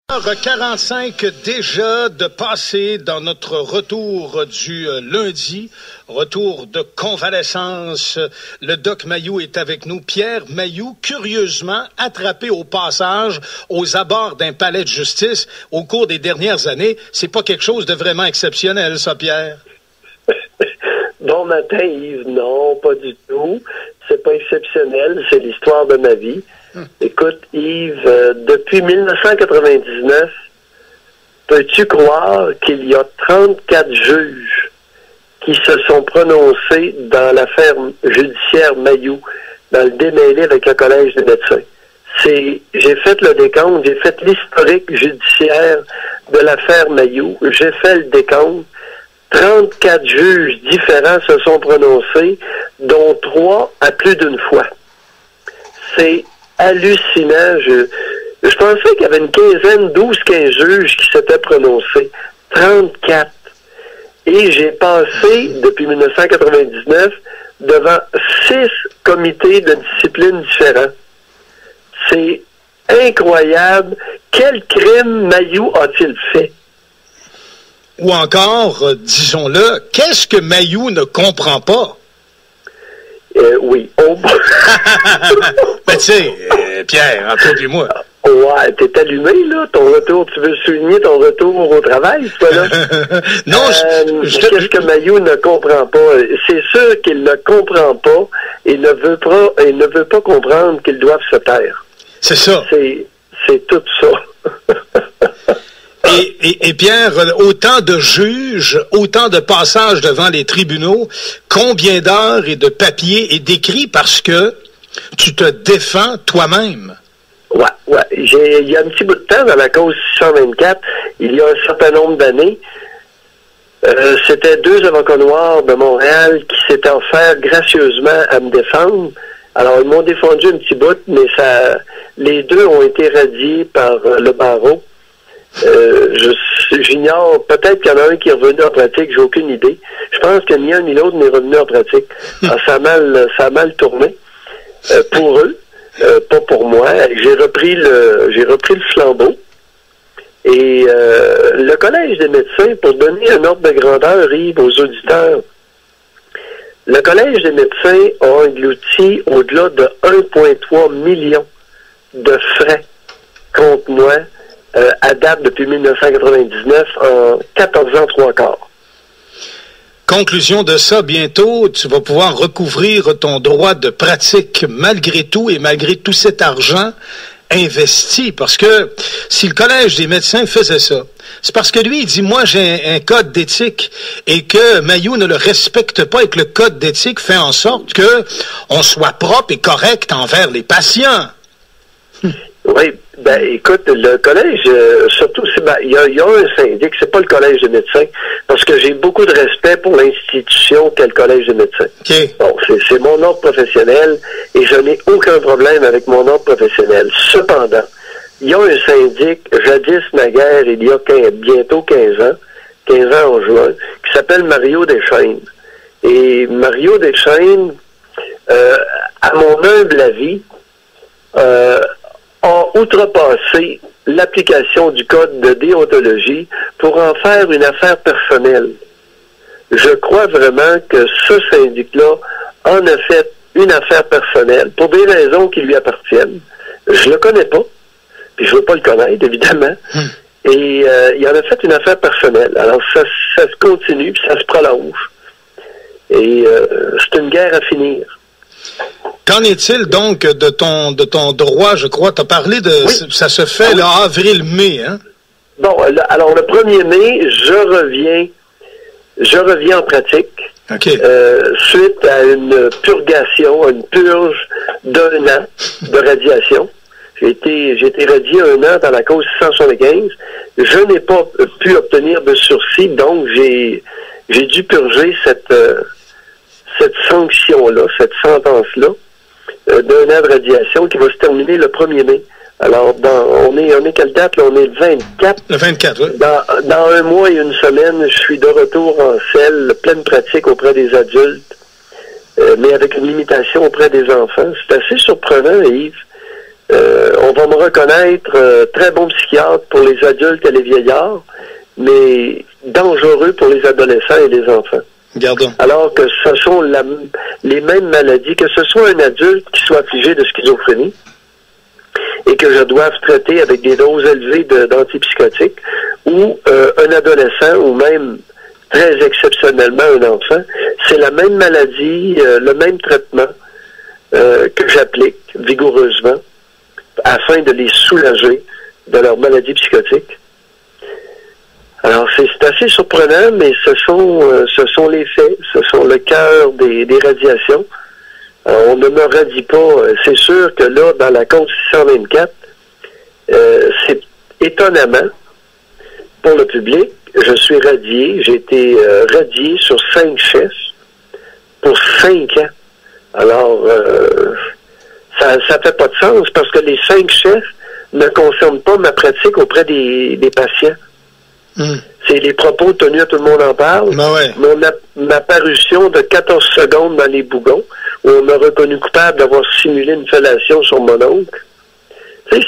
45 déjà de passé dans notre retour du lundi, retour de convalescence. Le Doc Mayou est avec nous. Pierre Mayou, curieusement attrapé au passage aux abords d'un palais de justice au cours des dernières années. C'est pas quelque chose de vraiment exceptionnel, ça, Pierre? Bon matin, Yves. Non, pas du tout. C'est pas exceptionnel. C'est l'histoire de ma vie. Écoute, Yves, depuis 1999, peux-tu croire qu'il y a 34 juges qui se sont prononcés dans l'affaire judiciaire Mayou, dans le démêlé avec le Collège des médecins? J'ai fait le décompte, j'ai fait l'historique judiciaire de l'affaire Mayou, j'ai fait le décompte. 34 juges différents se sont prononcés, dont 3 à plus d'une fois. C'est hallucinant. Je pensais qu'il y avait une quinzaine, 12-15 juges qui s'étaient prononcés. 34. Et j'ai passé, depuis 1999, devant 6 comités de discipline différents. C'est incroyable. Quel crime Mayou a-t-il fait? Ou encore, disons-le, qu'est-ce que Mayou ne comprend pas? Oui. Ben, tu sais, Pierre, entre et moi. Ouais, t'es allumé, là. Ton retour, tu veux souligner ton retour au travail, toi, là? Non, qu'est-ce que Mayou ne comprend pas? C'est sûr qu'il ne comprend pas et ne veut pas comprendre qu'ils doivent se taire. C'est ça. C'est tout ça. Et Pierre, autant de juges, autant de passages devant les tribunaux, combien d'heures et de papiers et d'écrits parce que tu te défends toi-même? Ouais. Il y a un petit bout de temps dans la cause 624, il y a un certain nombre d'années, c'était 2 avocats noirs de Montréal qui s'étaient offerts gracieusement à me défendre. Alors, ils m'ont défendu un petit bout, mais les 2 ont été radiés par le barreau. J'ignore, peut-être qu'il y en a un qui est revenu en pratique, j'ai aucune idée. Je pense que ni un ni l'autre n'est revenu en pratique. Alors, ça a mal tourné pour eux, pas pour moi. J'ai repris le flambeau. Et le Collège des médecins, pour donner un ordre de grandeur, Yves, aux auditeurs, le Collège des médecins a englouti au-delà de 1,3 million de frais contre moi à date depuis 1999 en 14 ans 3/4. Conclusion de ça, bientôt, tu vas pouvoir recouvrir ton droit de pratique malgré tout et malgré tout cet argent investi. Parce que si le Collège des médecins faisait ça, c'est parce que lui, il dit, moi, j'ai un code d'éthique et que Mayou ne le respecte pas et que le code d'éthique fait en sorte que on soit propre et correct envers les patients. Oui, ben écoute, le collège, surtout, il y a un syndic, c'est pas le Collège des médecins, parce que j'ai beaucoup de respect pour l'institution qu'est le Collège des médecins. Okay. Bon, c'est mon ordre professionnel et je n'ai aucun problème avec mon ordre professionnel. Cependant, il y a un syndic, jadis naguère, il y a bientôt 15 ans en juin, qui s'appelle Mario Deschênes. Et Mario Deschênes, à mon humble avis, a outrepassé l'application du code de déontologie pour en faire une affaire personnelle. Je crois vraiment que ce syndic-là en a fait une affaire personnelle pour des raisons qui lui appartiennent. Je le connais pas, puis je veux pas le connaître, évidemment. Et il en a fait une affaire personnelle. Alors ça se continue, puis ça se prolonge. Et c'est une guerre à finir. Qu'en est-il donc de ton droit, je crois? Tu as parlé de... Oui. Ça se fait avril-mai, hein? Bon, alors le 1er mai, je reviens en pratique. Okay. Suite à une purgation, à une purge d'1 an de radiation. J'ai été radié 1 an dans la cause 675. Je n'ai pas pu obtenir de sursis, donc j'ai dû purger cette sanction-là, cette sentence-là, d'1 an de radiation qui va se terminer le 1er mai. Alors, on est quelle date, là? On est le 24. Le 24, oui. Dans 1 mois et 1 semaine, je suis de retour en selle, pleine pratique auprès des adultes, mais avec une limitation auprès des enfants. C'est assez surprenant, Yves. On va me reconnaître très bon psychiatre pour les adultes et les vieillards, mais dangereux pour les adolescents et les enfants. Gardons. Alors que ce sont les mêmes maladies, que ce soit un adulte qui soit affligé de schizophrénie et que je doive traiter avec des doses élevées d'antipsychotiques, ou un adolescent, ou même très exceptionnellement un enfant, c'est la même maladie, le même traitement que j'applique vigoureusement afin de les soulager de leur maladie psychotique. Alors, c'est assez surprenant, mais ce sont les faits, ce sont le cœur des radiations. Alors, on ne me radie pas. C'est sûr que là, dans la compte 624, c'est étonnamment, pour le public, je suis radié. J'ai été radié sur 5 chefs pour 5 ans. Alors, ça fait pas de sens parce que les 5 chefs ne concernent pas ma pratique auprès des patients. C'est les propos tenus à Tout le monde en parle. Ben ouais. Ma parution de 14 secondes dans les bougons, où on m'a reconnu coupable d'avoir simulé une fellation sur mon oncle. Tu sais,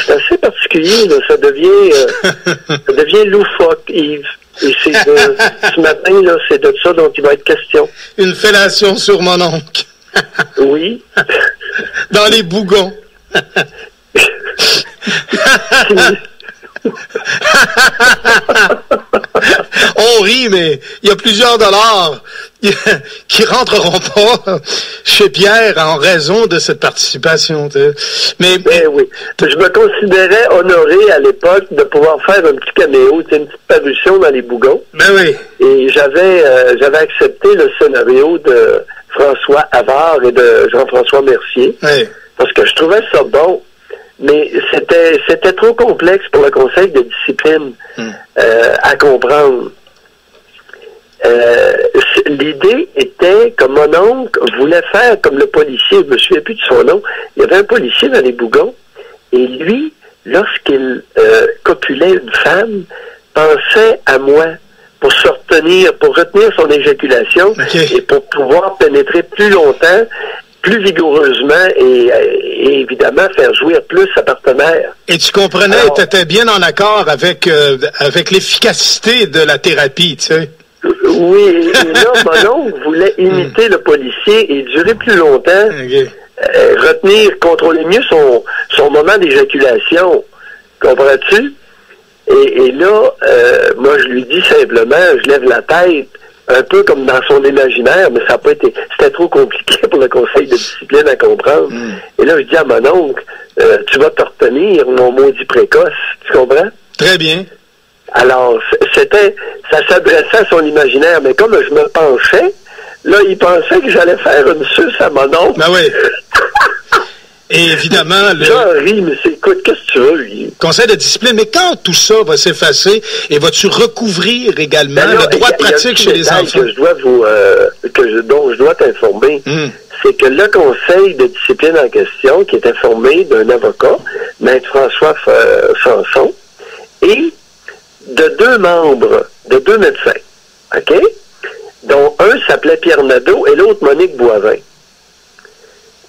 c'est assez particulier, là. Ça devient loufoque, Yves. Et c'est ce matin, là, c'est de ça dont il va être question. Une fellation sur mon oncle. Oui. Dans les bougons. On rit, mais il y a plusieurs dollars qui rentreront pas chez Pierre en raison de cette participation. Mais oui, je me considérais honoré à l'époque de pouvoir faire un petit caméo, une petite parution dans les bougons. Ben oui. Et j'avais accepté le scénario de François Havard et de Jean-François Mercier, oui, parce que je trouvais ça bon. Mais c'était trop complexe pour le conseil de discipline à comprendre. L'idée était que mon oncle voulait faire comme le policier, je me souviens plus de son nom, il y avait un policier dans les bougons, et lui, lorsqu'il copulait une femme, pensait à moi pour retenir son éjaculation, okay, et pour pouvoir pénétrer plus longtemps, plus vigoureusement et évidemment faire jouir plus sa partenaire. Et tu comprenais, tu étais bien en accord avec l'efficacité de la thérapie, tu sais. Oui, et là, mon oncle voulait imiter le policier et durer plus longtemps, okay, contrôler mieux son moment d'éjaculation. Comprends-tu? Et là, moi, je lui dis simplement, je lève la tête, un peu comme dans son imaginaire, mais ça n'a pas été... C'était trop compliqué pour le conseil de discipline à comprendre. Et là, je dis à mon oncle, tu vas te retenir, mon maudit précoce. Tu comprends? Très bien. Alors, ça s'adressait à son imaginaire, mais comme je me penchais, là, il pensait que j'allais faire une suce à mon oncle. Ben oui. Et évidemment, écoute, qu'est-ce que tu veux, lui? Conseil de discipline, mais quand tout ça va s'effacer, et vas-tu recouvrir également le droit de pratique chez les enfants? Dont je dois t'informer, c'est que le conseil de discipline en question, qui était formé d'un avocat, Maître François Sanson, et de 2 membres, de 2 médecins, OK? Dont un s'appelait Pierre Nadeau et l'autre Monique Boivin.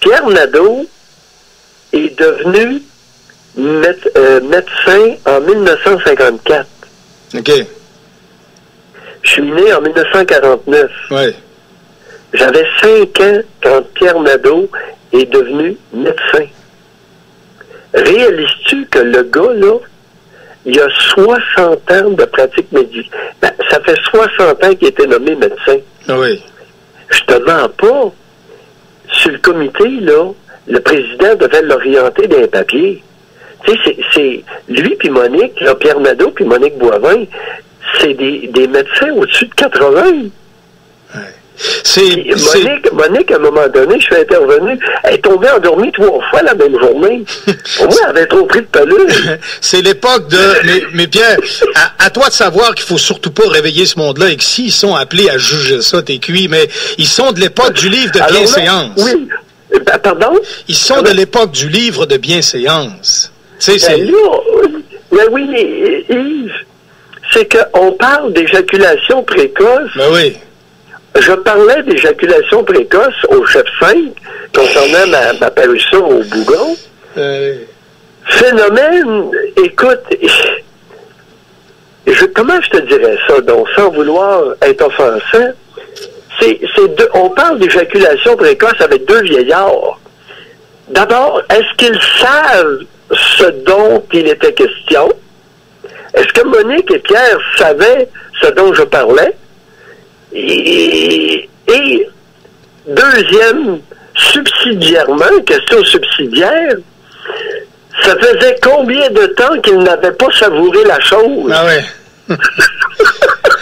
Pierre Nadeau est devenu médecin en 1954. OK. Je suis né en 1949. Oui. J'avais 5 ans quand Pierre Nadeau est devenu médecin. Réalises-tu que le gars, là, il a 60 ans de pratique médicale. Ben, ça fait 60 ans qu'il a été nommé médecin. Oui. Je te mens pas. Sur le comité, là, le président devait l'orienter dans les papiers. Tu sais, c'est lui puis Monique, là, Pierre Nadeau puis Monique Boivin, c'est des médecins au-dessus de 80. Ouais. Monique, à un moment donné, je suis intervenu, elle est tombée endormie 3 fois la même journée. Pour moi, elle avait trop pris de pelure. C'est l'époque de... Mais Pierre, à toi de savoir qu'il faut surtout pas réveiller ce monde-là et que s'ils sont appelés à juger ça, t'es cuit, mais ils sont de l'époque du livre de bienséance. Oui. Pardon? Ils sont de l'époque du livre de bienséance. Tu sais, c'est... Mais oui, Yves, c'est qu'on parle d'éjaculation précoce. Ben oui. Je parlais d'éjaculation précoce au chef 5 concernant ma parution au Bougon. Phénomène, écoute, comment je te dirais ça, donc, sans vouloir être offensant, on parle d'éjaculation précoce avec deux vieillards. D'abord, est-ce qu'ils savent ce dont il était question? Est-ce que Monique et Pierre savaient ce dont je parlais? Et deuxième, subsidiairement, question subsidiaire, ça faisait combien de temps qu'ils n'avaient pas savouré la chose? Ah ouais.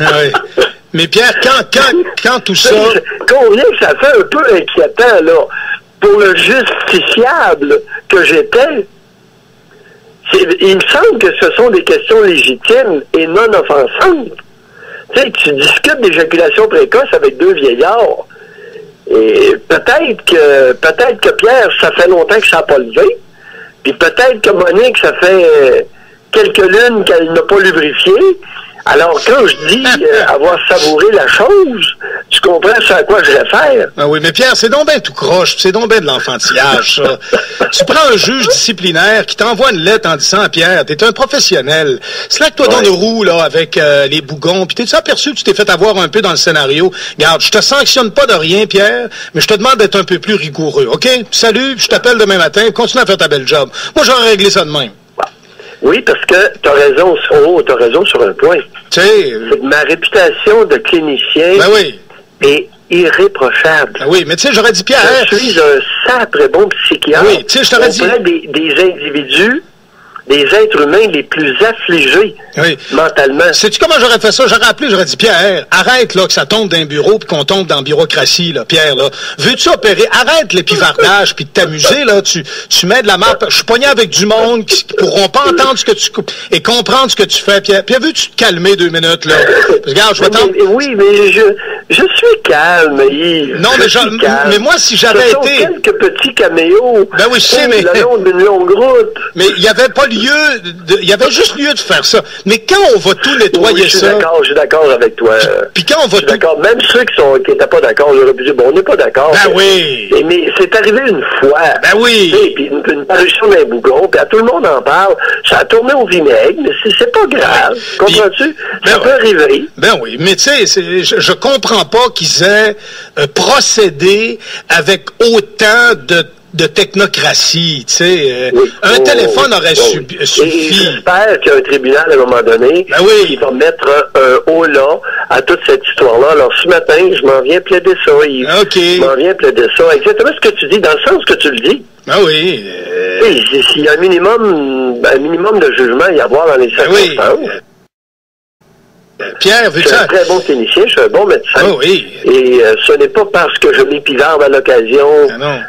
Ah ouais. Mais Pierre, quand tout ça... Combien que ça fait un peu inquiétant, là, pour le justiciable que j'étais. Il me semble que ce sont des questions légitimes et non offensantes. Tu sais, tu discutes d'éjaculation précoce avec deux vieillards. Et peut-être que Pierre, ça fait longtemps que ça n'a pas levé. Puis peut-être que Monique, ça fait quelques lunes qu'elle n'a pas lubrifié. Alors, quand je dis avoir savouré la chose, tu comprends à quoi je réfère? Ah oui, mais Pierre, c'est donc ben tout croche, c'est donc ben de l'enfantillage, ça. Tu prends un juge disciplinaire qui t'envoie une lettre en disant, Pierre, t'es un professionnel. Slack-toi dans le roue, là, avec les bougons, puis t'es-tu aperçu que tu t'es fait avoir un peu dans le scénario? Regarde, je te sanctionne pas de rien, Pierre, mais je te demande d'être un peu plus rigoureux, OK? Salut, je t'appelle demain matin, continue à faire ta belle job. Moi, j'aurais réglé ça de même. Oui, parce que t'as raison sur un point. Tu sais... Ma réputation de clinicien est irréprochable. Ben oui, mais tu sais, j'aurais dit, Pierre... Je suis un sacré bon psychiatre. Oui, tu sais, je t'aurais dit... des individus, des êtres humains les plus affligés mentalement. Sais-tu comment j'aurais fait ça? J'aurais appelé, j'aurais dit, Pierre, arrête là que ça tombe d'un bureau puis qu'on tombe dans la bureaucratie, là, Pierre, là. Veux-tu opérer? Arrête l'épivardage puis de t'amuser, là. Tu mets de la map. Je suis pogné avec du monde qui pourront pas entendre ce que tu et comprendre ce que tu fais, Pierre. Pierre, veux-tu te calmer 2 minutes, là? Regarde, je vais t'en... Oui, mais je suis calme, Yves. Non, mais moi, si j'avais été... quelques petits caméos. Ben oui, je sais, mais... le long d'une longue route. Mais il y avait pas lieu il y avait juste lieu de faire ça. Mais quand on va tout nettoyer je suis d'accord avec toi. Puis quand on va d'accord. Même ceux qui n'étaient pas d'accord, j'aurais pu dire, bon, on n'est pas d'accord. Ben oui. Mais c'est arrivé une fois. Ben oui. Puis une parution d'un bougon, puis tout le monde en parle. Ça a tourné au vinaigre, mais c'est pas grave. Comprends-tu? Ça peut arriver. Ben oui. Mais tu sais, je comprends pas qu'ils aient procédé avec autant de technocratie, tu sais. Un téléphone aurait suffi. J'espère qu'il y a un tribunal à un moment donné qui va mettre un haut là à toute cette histoire-là. Alors, ce matin, je m'en viens plaider ça, Yves. OK. Je m'en viens plaider ça. Exactement ce que tu dis, dans le sens que tu le dis. Ah oui. S'il y a un minimum de jugement à y avoir dans les circonstances. Pierre, je suis un très bon clinicien, je suis un bon médecin. Oh oui. Et ce n'est pas parce que je m'épivarde à l'occasion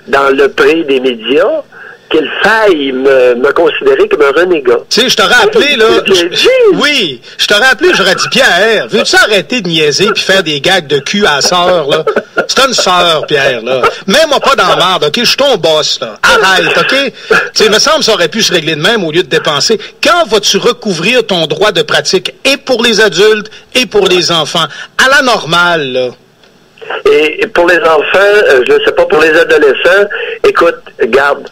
dans le pré des médias qu'il faille me considérer comme un renégat. Tu sais, je t'aurais appelé, là... je t'aurais appelé, j'aurais dit, Pierre, veux-tu arrêter de niaiser puis faire des gags de cul à la sœur, là? C'est une sœur, Pierre, là. Mets-moi pas dans la merde, OK? Je suis ton boss, là. Arrête, OK? Tu sais, il me semble que ça aurait pu se régler de même au lieu de dépenser. Quand vas-tu recouvrir ton droit de pratique, et pour les adultes, et pour les enfants? À la normale, là. Et pour les enfants, je ne sais pas, pour les adolescents, écoute, garde,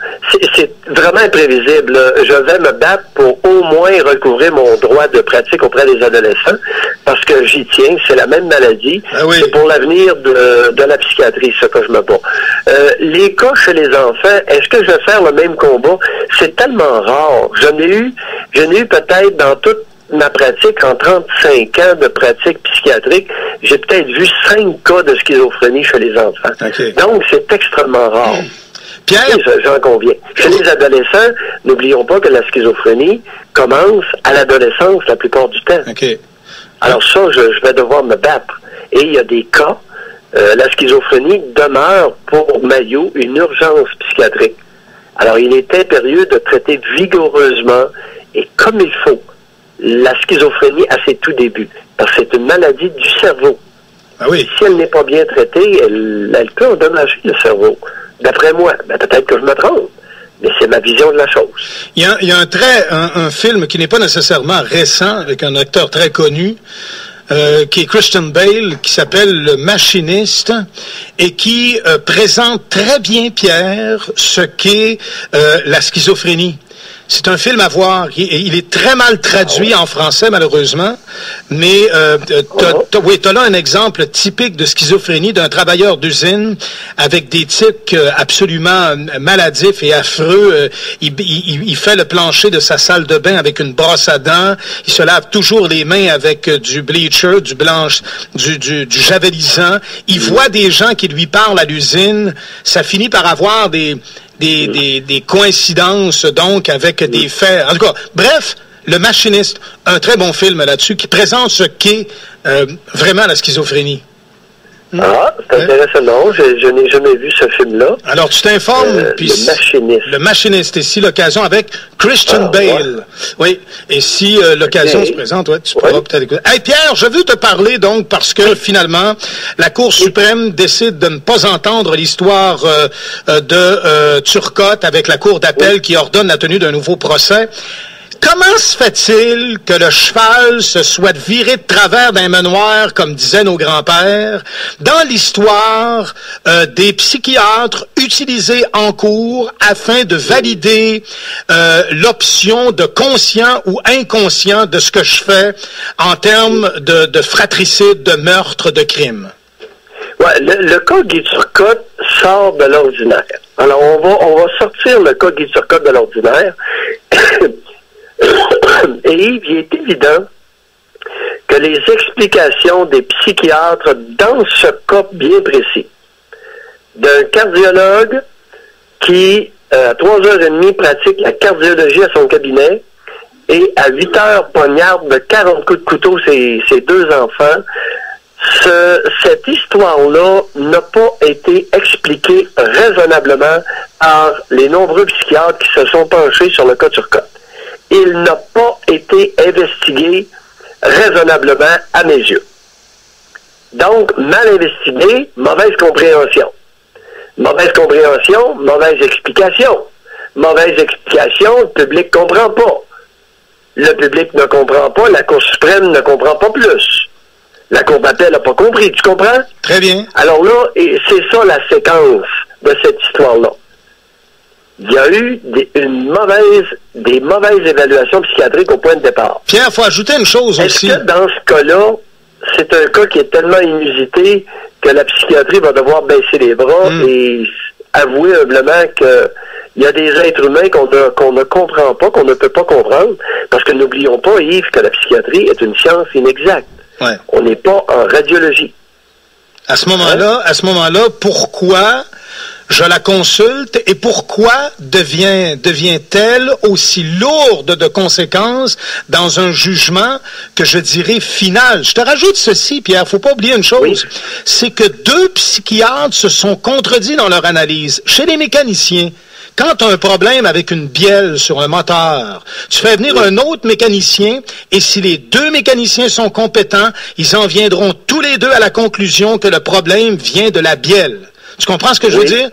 c'est vraiment imprévisible. Je vais me battre pour au moins recouvrir mon droit de pratique auprès des adolescents, parce que j'y tiens, c'est la même maladie. C'est pour l'avenir de la psychiatrie, ce que je me bats. Les cas chez les enfants, est-ce que je vais faire le même combat? C'est tellement rare. J'en ai eu peut-être dans toute ma pratique, en 35 ans de pratique psychiatrique, j'ai peut-être vu 5 cas de schizophrénie chez les enfants. Donc, c'est extrêmement rare. Pierre, j'en conviens. Chez les adolescents, n'oublions pas que la schizophrénie commence à l'adolescence la plupart du temps. Alors ça, je vais devoir me battre. Et il y a des cas, la schizophrénie demeure pour Maillot une urgence psychiatrique. Alors, il est impérieux de traiter vigoureusement et comme il faut la schizophrénie à ses tout débuts. Parce que c'est une maladie du cerveau. Si elle n'est pas bien traitée, elle peut endommager le cerveau. D'après moi, peut-être que je me trompe, mais c'est ma vision de la chose. Il y a un film qui n'est pas nécessairement récent, avec un acteur très connu, qui est Christian Bale, qui s'appelle Le Machiniste, et qui présente très bien, Pierre, ce qu'est la schizophrénie. C'est un film à voir. Il est très mal traduit en français, malheureusement. Mais t'as là un exemple typique de schizophrénie d'un travailleur d'usine avec des tics absolument maladifs et affreux. Il fait le plancher de sa salle de bain avec une brosse à dents. Il se lave toujours les mains avec du bleacher, du javelisant. Il voit des gens qui lui parlent à l'usine. Ça finit par avoir des coïncidences, donc, avec des faits. En tout cas, bref, Le Machiniste, un très bon film là-dessus, qui présente ce qu'est vraiment la schizophrénie. Ah, c'est intéressant. Non, je n'ai jamais vu ce film-là. Alors, tu t'informes, puis... Le Machiniste. Le Machiniste, et si l'occasion, avec Christian Bale. Ouais. Oui, et si l'occasion se présente, ouais, tu pourras peut-être écouter. Hey, Pierre, je veux te parler, donc, parce que, finalement, la Cour suprême décide de ne pas entendre l'histoire de Turcotte avec la Cour d'appel qui ordonne la tenue d'un nouveau procès. Comment se fait-il que le cheval se soit viré de travers d'un manoir, comme disaient nos grands-pères, dans l'histoire des psychiatres utilisés en cours afin de valider l'option de conscient ou inconscient de ce que je fais en termes de fratricide, de meurtre, de crime? Ouais, le cas Guy Turcotte sort de l'ordinaire. Alors, on va sortir le cas Guy Turcotte de l'ordinaire. Et il est évident que les explications des psychiatres dans ce cas bien précis, d'un cardiologue qui, à 3h30, pratique la cardiologie à son cabinet et à 8h poignarde de 40 coups de couteau ses deux enfants, cette histoire-là n'a pas été expliquée raisonnablement par les nombreux psychiatres qui se sont penchés sur le cas Turcotte. Il n'a pas été investigué raisonnablement à mes yeux. Donc, mal investigué, mauvaise compréhension. Mauvaise compréhension, mauvaise explication. Mauvaise explication, le public ne comprend pas. Le public ne comprend pas, la Cour suprême ne comprend pas plus. La Cour d'appel n'a pas compris, tu comprends? Très bien. Alors là, c'est ça la séquence de cette histoire-là. Il y a eu des mauvaises évaluations psychiatriques au point de départ. Pierre, il faut ajouter une chose aussi. Est-ce que dans ce cas-là, c'est un cas qui est tellement inusité que la psychiatrie va devoir baisser les bras et avouer humblement qu'il y a des êtres humains qu'on ne comprend pas, qu'on ne peut pas comprendre, parce que n'oublions pas, Yves, que la psychiatrie est une science inexacte. Ouais. On n'est pas en radiologie. À ce moment-là, pourquoi je la consulte et pourquoi devient-elle aussi lourde de conséquences dans un jugement que je dirais final? Je te rajoute ceci, Pierre, faut pas oublier une chose, c'est que 2 psychiatres se sont contredits dans leur analyse. Chez les mécaniciens, quand tu as un problème avec une bielle sur un moteur, tu fais venir un autre mécanicien et si les 2 mécaniciens sont compétents, ils en viendront tous les 2 à la conclusion que le problème vient de la bielle. Tu comprends ce que je veux dire?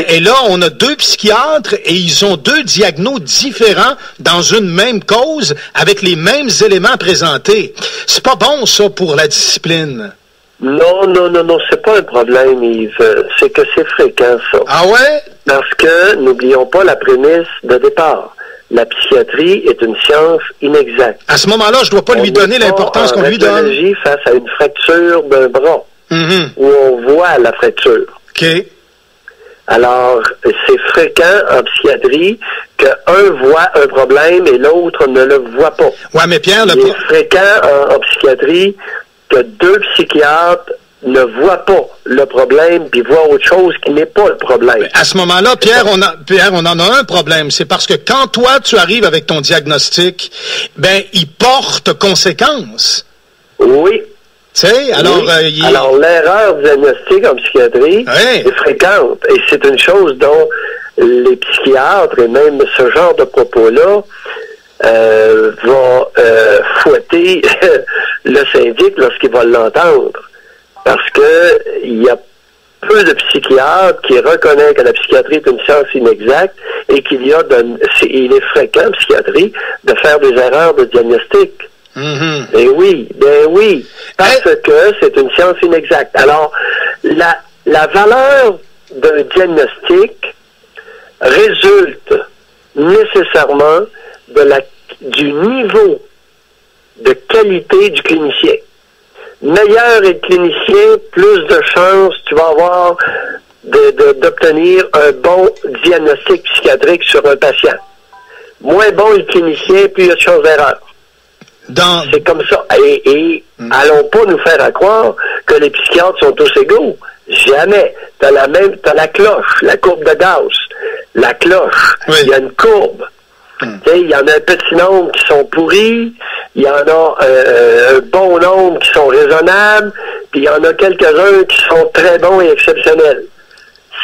Et là, on a 2 psychiatres et ils ont 2 diagnos différents dans une même cause avec les mêmes éléments présentés. C'est pas bon, ça, pour la discipline. Non, c'est pas un problème, Yves. C'est que c'est fréquent, ça. Ah ouais? Parce que, n'oublions pas la prémisse de départ. La psychiatrie est une science inexacte. À ce moment-là, je dois pas lui donner l'importance qu'on lui donne. Face à une fracture d'un bras, où on voit la fracture. OK. Alors, c'est fréquent en psychiatrie qu'un voit un problème et l'autre ne le voit pas. Ouais, mais Pierre... Il est fréquent en psychiatrie que 2 psychiatres ne voient pas le problème puis voient autre chose qui n'est pas le problème. Mais à ce moment-là, Pierre, on en a un problème. C'est parce que quand toi, tu arrives avec ton diagnostic, il porte conséquence. Oui. Tu sais, alors... Alors, l'erreur diagnostique en psychiatrie est fréquente. Et c'est une chose dont les psychiatres, et même ce genre de propos-là, vont fouetter le syndic lorsqu'il va l'entendre. Parce que il y a peu de psychiatres qui reconnaissent que la psychiatrie est une science inexacte et il est fréquent en psychiatrie de faire des erreurs de diagnostic. Ben oui, parce que c'est une science inexacte. Alors, la valeur d'un diagnostic résulte nécessairement du niveau de qualité du clinicien. Meilleur est le clinicien, plus de chances tu vas avoir d'obtenir un bon diagnostic psychiatrique sur un patient. Moins bon est le clinicien, plus il y a de chances d'erreur. C'est comme ça. Et allons pas nous faire croire que les psychiatres sont tous égaux. Jamais. T'as la cloche, la courbe de Gauss. La cloche. Oui. Il y a une courbe. Il y en a un petit nombre qui sont pourris, il y en a un bon nombre qui sont raisonnables, puis il y en a quelques-uns qui sont très bons et exceptionnels.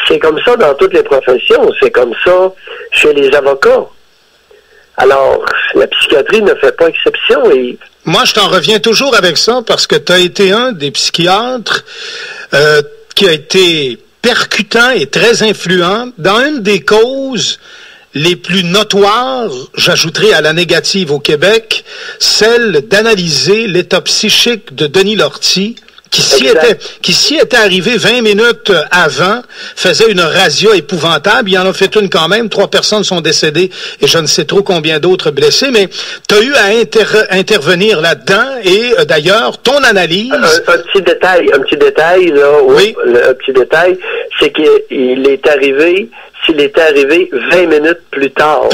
C'est comme ça dans toutes les professions. C'est comme ça chez les avocats. Alors, la psychiatrie ne fait pas exception, Yves. Moi, je t'en reviens toujours avec ça parce que tu as été un des psychiatres qui a été percutant et très influent dans une des causes les plus notoires, j'ajouterai à la négative au Québec, celle d'analyser l'état psychique de Denis Lortie, qui s'y était arrivé 20 minutes avant, faisait une razzia épouvantable. Il en a fait une quand même. 3 personnes sont décédées et je ne sais trop combien d'autres blessés. Mais tu as eu à intervenir là-dedans et d'ailleurs, ton analyse... Un petit détail, là. Oui. Un petit détail, c'est qu'il est arrivé... S'il était arrivé 20 minutes plus tard.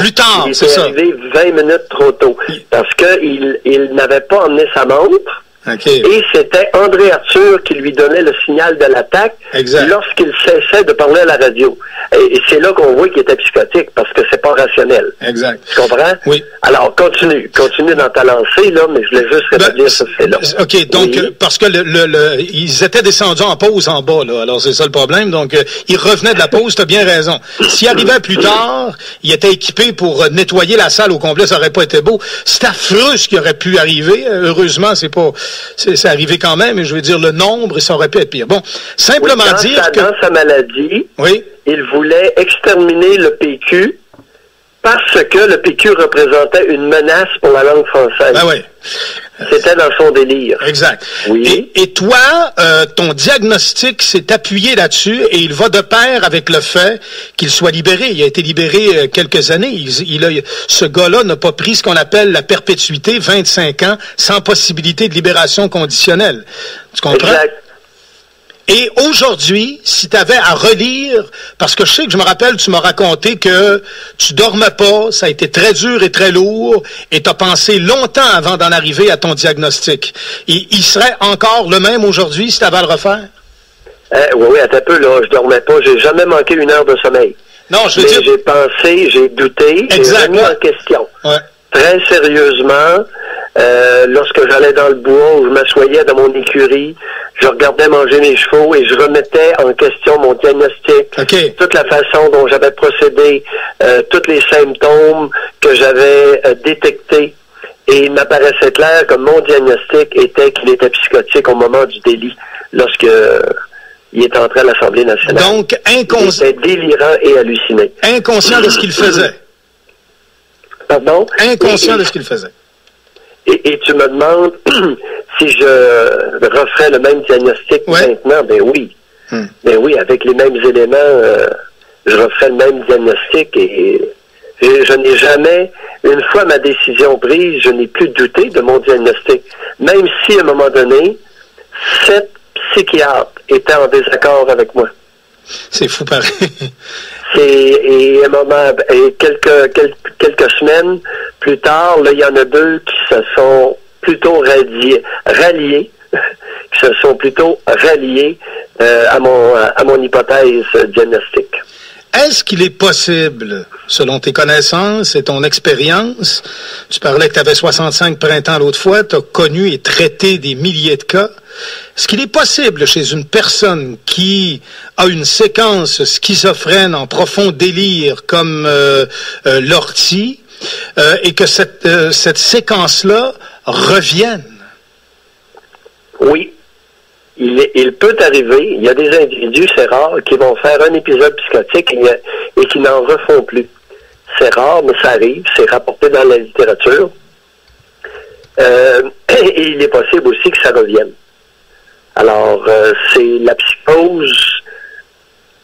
C'est ça. Il était arrivé 20 minutes trop tôt. Parce qu'il n'avait pas emmené sa montre. Okay. Et c'était André Arthur qui lui donnait le signal de l'attaque lorsqu'il cessait de parler à la radio. Et c'est là qu'on voit qu'il était psychotique, parce que c'est pas rationnel. Exact. Tu comprends? Oui. Alors, continue dans ta lancée, là, mais je voulais juste rétablir ce fait-là. OK, donc, parce que ils étaient descendus en pause en bas, là, alors c'est ça le problème, donc ils revenaient de la pause, t'as bien raison. S'il arrivait plus tard, il était équipé pour nettoyer la salle au complet, ça aurait pas été beau. C'est affreux ce qui aurait pu arriver, heureusement, c'est arrivé quand même, et je veux dire, le nombre, ça aurait pu être pire. Bon, simplement dans sa maladie, il voulait exterminer le PQ parce que le PQ représentait une menace pour la langue française. Ben oui. C'était dans son délire. Exact. Oui. Et toi, ton diagnostic s'est appuyé là-dessus et il va de pair avec le fait qu'il soit libéré. Il a été libéré quelques années. Ce gars-là n'a pas pris ce qu'on appelle la perpétuité, 25 ans, sans possibilité de libération conditionnelle. Tu comprends? Exact. Et aujourd'hui, si tu avais à relire, parce que je me rappelle, tu m'as raconté que tu dormais pas, ça a été très dur et très lourd, et tu as pensé longtemps avant d'en arriver à ton diagnostic. Il serait encore le même aujourd'hui si tu avais à le refaire? Oui, attends un peu, là, je dormais pas, j'ai jamais manqué 1 heure de sommeil. Non, je veux dire... J'ai pensé, j'ai douté, j'ai remis en question. Ouais. Très sérieusement, lorsque j'allais dans le bois, où je m'assoyais dans mon écurie, je regardais manger mes chevaux et je remettais en question mon diagnostic, toute la façon dont j'avais procédé, tous les symptômes que j'avais détectés. Et il m'apparaissait clair que mon diagnostic était qu'il était psychotique au moment du délit, lorsque il est entré à l'Assemblée nationale. Donc, il était délirant et halluciné. Inconscient de ce qu'il faisait. Pardon? Inconscient de ce qu'il faisait. Et tu me demandes si je referais le même diagnostic maintenant. Ben oui. Ben oui, avec les mêmes éléments, je referais le même diagnostic et je n'ai jamais, une fois ma décision prise, je n'ai plus douté de mon diagnostic. Même si, à un moment donné, 7 psychiatres étaient en désaccord avec moi. C'est fou pareil. Et à un moment, et quelques semaines plus tard, là, il y en a 2 qui se sont plutôt ralliés, qui se sont plutôt ralliés à mon hypothèse diagnostique. Est-ce qu'il est possible, selon tes connaissances et ton expérience, tu parlais que tu avais 65 printemps l'autre fois, tu as connu et traité des milliers de cas, est-ce qu'il est possible chez une personne qui a une séquence schizophrène en profond délire comme Lortie, et que cette séquence-là revienne? Oui. Il peut arriver, il y a des individus, c'est rare, qui vont faire un épisode psychotique et qui n'en refont plus. C'est rare, mais ça arrive, c'est rapporté dans la littérature. Et il est possible aussi que ça revienne. Alors, c'est la psychose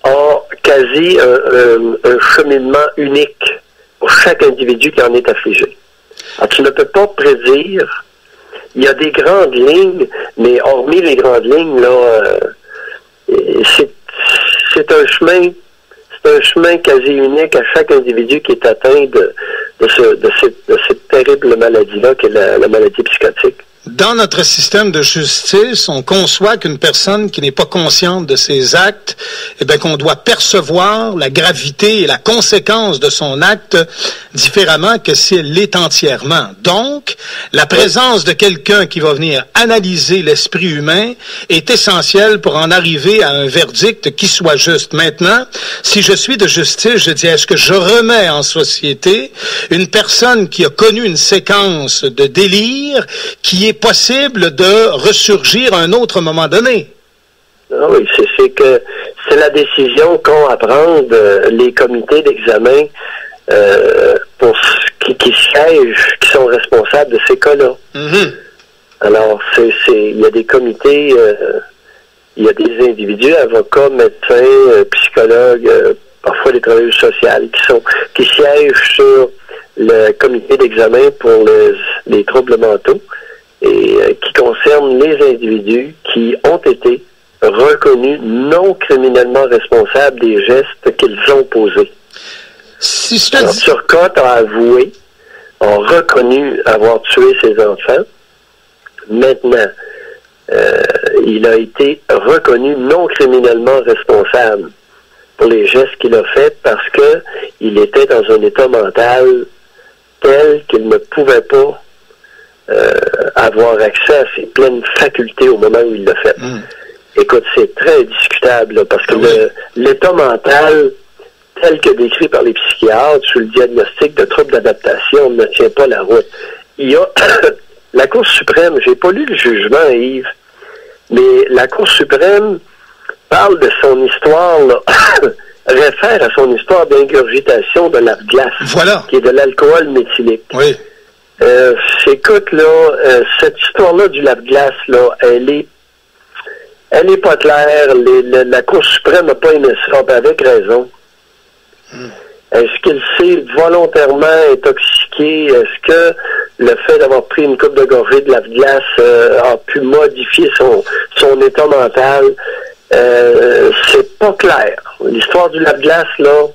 a quasi un cheminement unique pour chaque individu qui en est affligé. Alors, tu ne peux pas prédire. Il y a des grandes lignes, mais hormis les grandes lignes, là, c'est un chemin quasi unique à chaque individu qui est atteint de cette terrible maladie-là, qui est la maladie psychotique. Dans notre système de justice, on conçoit qu'une personne qui n'est pas consciente de ses actes, eh bien, qu'on doit percevoir la gravité et la conséquence de son acte différemment que si elle l'est entièrement. Donc, la présence de quelqu'un qui va venir analyser l'esprit humain est essentielle pour en arriver à un verdict qui soit juste. Maintenant, si je suis de justice, je dis, est-ce que je remets en société une personne qui a connu une séquence de délire qui est possible de ressurgir à un autre moment donné? Ah oui, c'est la décision qu'ont à prendre les comités d'examen qui siègent, qui sont responsables de ces cas-là. Mm-hmm. Alors, il y a des comités, il y a des individus, avocats, médecins, psychologues, parfois des travailleurs sociaux qui siègent sur le comité d'examen pour les troubles mentaux, et qui concerne les individus qui ont été reconnus non criminellement responsables des gestes qu'ils ont posés. Alors, Turcotte a avoué, a reconnu avoir tué ses enfants. Maintenant, il a été reconnu non criminellement responsable pour les gestes qu'il a faits parce que il était dans un état mental tel qu'il ne pouvait pas avoir accès à ses pleines facultés au moment où il l'a fait. Mm. Écoute, c'est très discutable, là, parce que l'état mental, tel que décrit par les psychiatres sous le diagnostic de troubles d'adaptation, ne tient pas la route. Il y a la Cour suprême, j'ai pas lu le jugement, Yves, mais la Cour suprême parle de son histoire, là, réfère à son histoire d'ingurgitation de la glace, voilà, qui est de l'alcool méthylique. Oui. Écoute, là, cette histoire-là du lave-glace, là, elle est pas claire. La Cour suprême n'a pas aimé ça, avec raison. Est-ce qu'il s'est volontairement intoxiqué? Est-ce que le fait d'avoir pris une coupe de gorgée de lave-glace a pu modifier son état mental? C'est pas clair. L'histoire du lave-glace, là,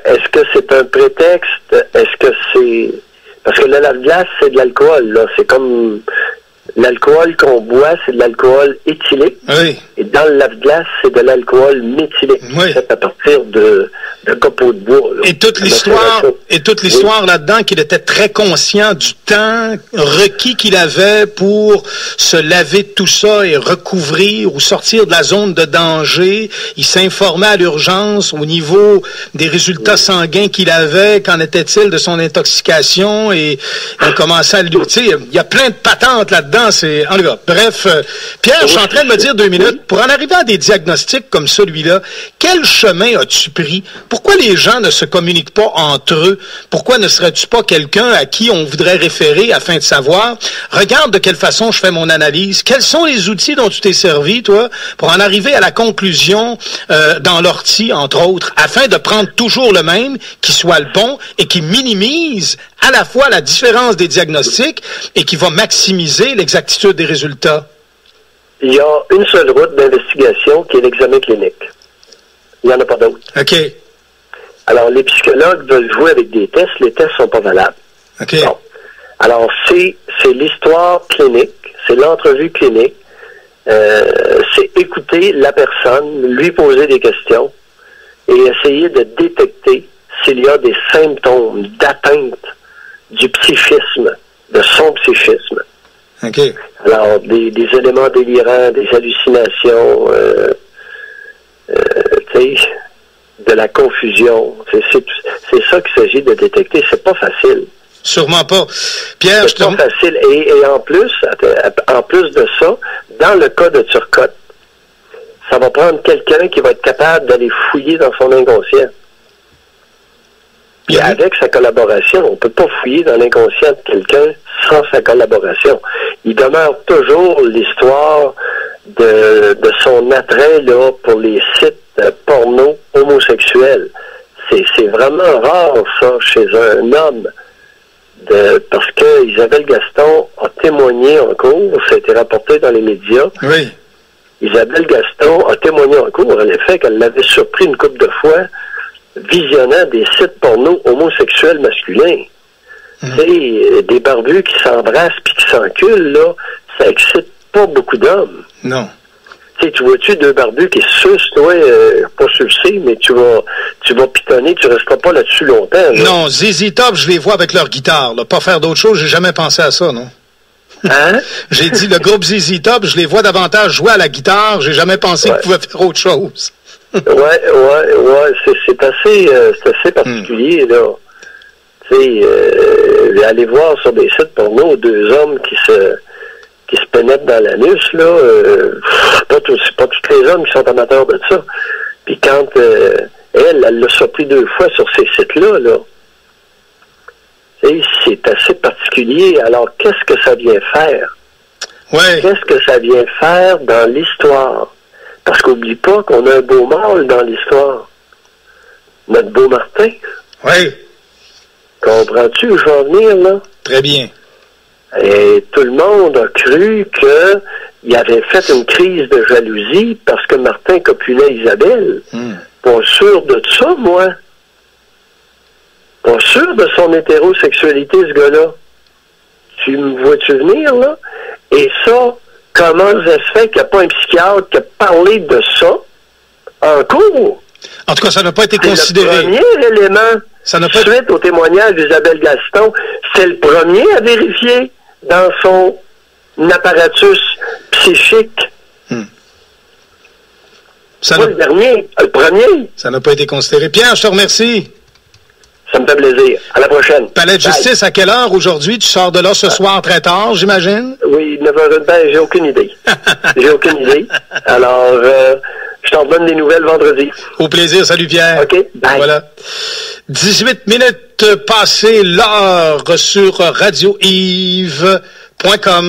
est-ce que c'est un prétexte? Est-ce que c'est... Parce que le lave-glace, c'est de l'alcool, là. C'est comme... L'alcool qu'on boit, c'est de l'alcool éthylé. Oui. Et dans le lave-glace, c'est de l'alcool méthylé. Oui. Fait à partir de copeaux de bois. Là. Et toute l'histoire oui, là-dedans qu'il était très conscient du temps requis qu'il avait pour se laver de tout ça et recouvrir ou sortir de la zone de danger. Il s'informait à l'urgence au niveau des résultats sanguins qu'il avait. Qu'en était-il de son intoxication? Et on commençait à lui... Tu sais, il y a plein de patentes là-dedans. En tout cas, bref, Pierre, je suis en train de me dire 2 minutes, pour en arriver à des diagnostics comme celui-là, quel chemin as-tu pris? Pourquoi les gens ne se communiquent pas entre eux? Pourquoi ne serais-tu pas quelqu'un à qui on voudrait référer afin de savoir, regarde de quelle façon je fais mon analyse, quels sont les outils dont tu t'es servi, toi, pour en arriver à la conclusion dans l'ortie, entre autres, afin de prendre toujours le même, qui soit le bon et qui minimise à la fois la différence des diagnostics et qui va maximiser l'exactitude des résultats? Il y a une seule route d'investigation qui est l'examen clinique. Il n'y en a pas d'autre. OK. Alors, les psychologues veulent jouer avec des tests. Les tests ne sont pas valables. OK. Bon. Alors, c'est l'histoire clinique, c'est l'entrevue clinique, c'est écouter la personne, lui poser des questions et essayer de détecter s'il y a des symptômes d'atteinte du psychisme, de son psychisme. OK. Alors, des éléments délirants, des hallucinations, tu sais, de la confusion. C'est ça qu'il s'agit de détecter. C'est pas facile. Sûrement pas. Pierre, c'est pas facile. Et en plus de ça, dans le cas de Turcotte, ça va prendre quelqu'un qui va être capable d'aller fouiller dans son inconscient. Puis avec sa collaboration, on peut pas fouiller dans l'inconscient de quelqu'un sans sa collaboration. Il demeure toujours l'histoire de son attrait là pour les sites porno homosexuels. C'est vraiment rare, ça, chez un homme. Parce que Isabelle Gaston a témoigné en cours, ça a été rapporté dans les médias. Oui. Isabelle Gaston a témoigné en cours, en effet, qu'elle l'avait surpris une couple de fois visionnant des sites porno homosexuels masculins. Tu sais, des barbus qui s'embrassent puis qui s'enculent, là, ça excite pas beaucoup d'hommes. Non. Tu vois-tu deux barbus qui se sucent, toi, pas sucer, mais tu vas pitonner, tu resteras pas là-dessus longtemps. Là. Non, ZZ Top, je les vois avec leur guitare, là. Pas faire d'autre chose, j'ai jamais pensé à ça, non? Hein? J'ai dit, le groupe ZZ Top, je les vois davantage jouer à la guitare, j'ai jamais pensé qu'ils pouvaient faire autre chose. ouais, c'est assez particulier, là. Tu sais, aller voir sur des sites porno deux hommes qui se pénètrent dans l'anus, là, c'est pas tous les hommes qui sont amateurs de ça. Puis quand elle l'a surpris 2 fois sur ces sites-là, là, c'est assez particulier. Alors, qu'est-ce que ça vient faire? Ouais. Qu'est-ce que ça vient faire dans l'histoire? Parce qu'oublie pas qu'on a un beau mâle dans l'histoire. Notre beau Martin. Oui. Comprends-tu où je vais en venir, là? Très bien. Et tout le monde a cru qu'il avait fait une crise de jalousie parce que Martin copulait Isabelle. Pas sûr de ça, moi. Pas sûr de son hétérosexualité, ce gars-là. Tu me vois-tu venir, là? Et ça, comment ça se fait qu'il n'y a pas un psychiatre qui a parlé de ça en cours? En tout cas, ça n'a pas été considéré. Le premier élément, suite au témoignage d'Isabelle Gaston, c'est le premier à vérifier dans son apparatus psychique. Pas le dernier, le premier. Ça n'a pas été considéré. Pierre, je te remercie. Ça me fait plaisir. À la prochaine. Palais de justice, à quelle heure aujourd'hui? Tu sors de là ce soir très tard, j'imagine? Oui, 9h. Ben, j'ai aucune idée. J'ai aucune idée. Alors, je t'en donne des nouvelles vendredi. Au plaisir. Salut, Pierre. OK. Bye. Voilà. 18 minutes passées l'heure sur radioyves.com.